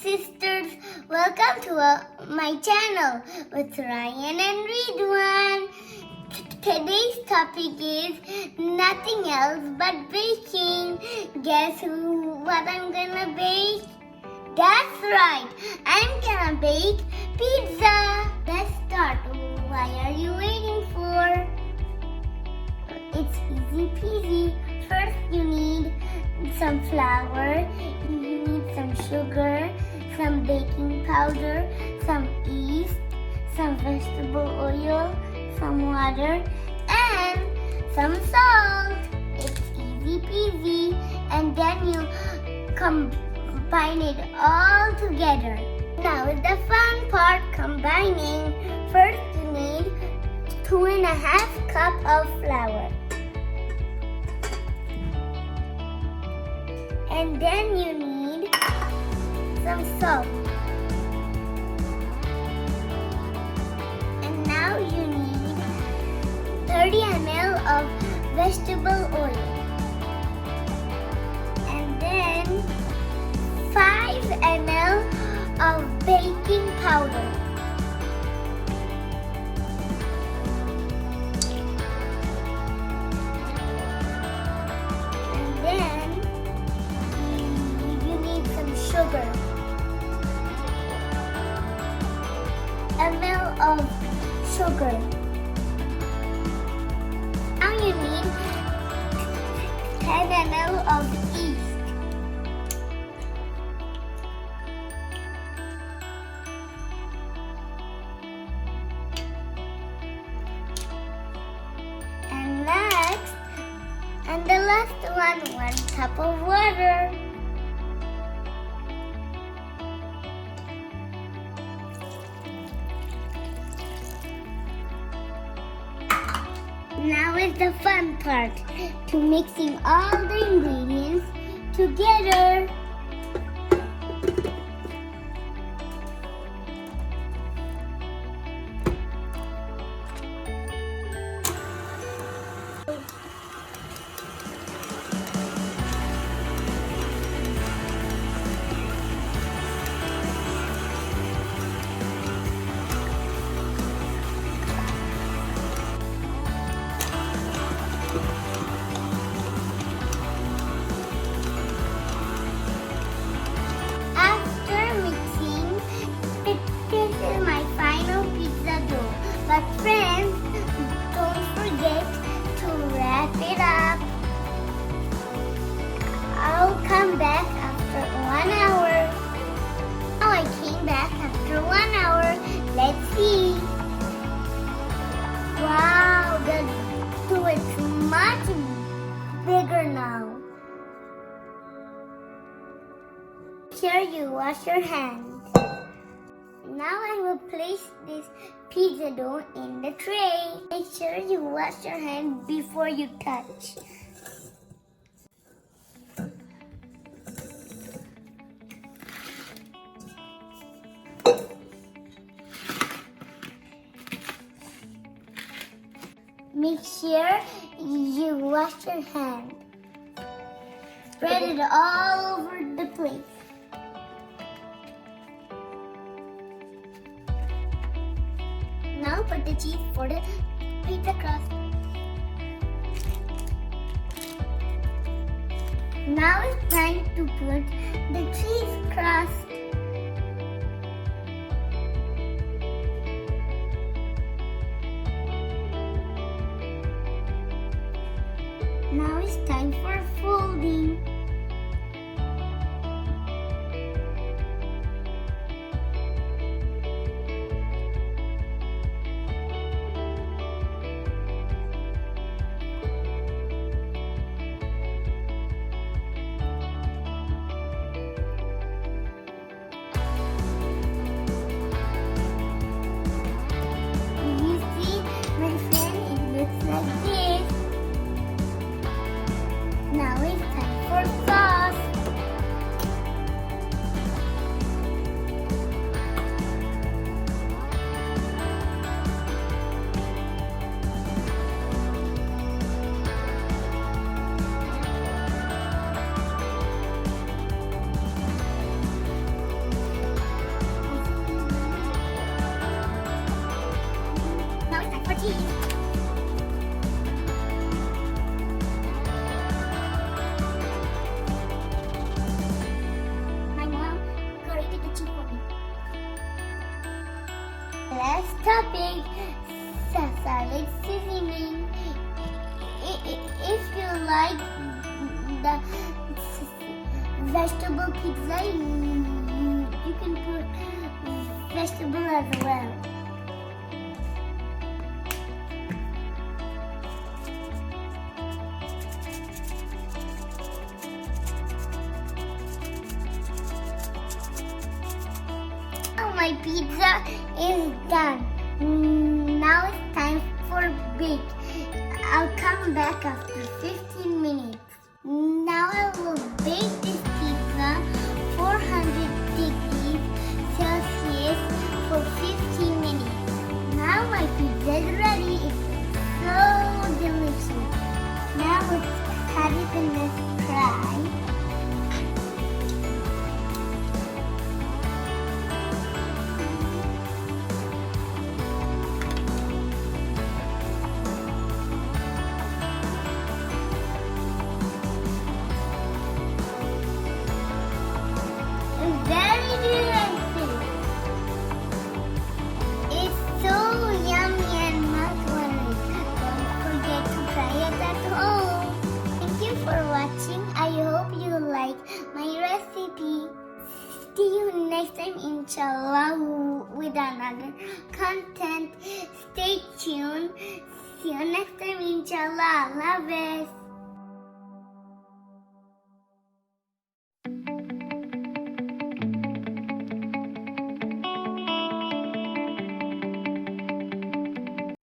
sisters, welcome to my channel with Ryan and Ridwan. Today's topic is nothing else but baking. Guess what I'm gonna bake? That's right, I'm gonna bake pizza. Let's start. What are you waiting for? It's easy peasy. First you need some flour, you need some sugar, some baking powder, some yeast, some vegetable oil, some water, and some salt. It's easy peasy. And then you combine it all together. Now is the fun part, combining. First you need 2.5 cups of flour. And then you need some salt. And now you need 30 ml of vegetable oil. And then 5 ml of baking powder. And then sugar, ml of sugar. Now you need 10 ml of yeast. And the last one cup of water. Now is the fun part, to mixing all the ingredients together. But friends, don't forget to wrap it up. I'll come back after 1 hour. Now I came back after 1 hour. Let's see. Wow, the dough is much bigger now. Here you wash your hands. Now I will place this pizza dough in the tray. Make sure you wash your hands before you touch. Make sure you wash your hands. Spread it all over the place. Now put the cheese for the pizza crust. Now it's time to put the cheese crust. Now it's time for folding. Like this. Now it's time for Next topic, garlic seasoning. If you like the vegetable pizza, you can put vegetable as well. Now my pizza is done. Now it's time for bake. I'll come back after 15 minutes. Now I will bake this pizza 400 degrees Celsius for 15 minutes. Now my pizza is ready. It's so delicious. Now let's cut it and let's try. Very delicious. It's so yummy and mouth-watering. Don't forget to try it at home. Thank you for watching. I hope you like my recipe. See you next time, inshallah, with another content. Stay tuned. See you next time, inshallah. Allah Hafiz.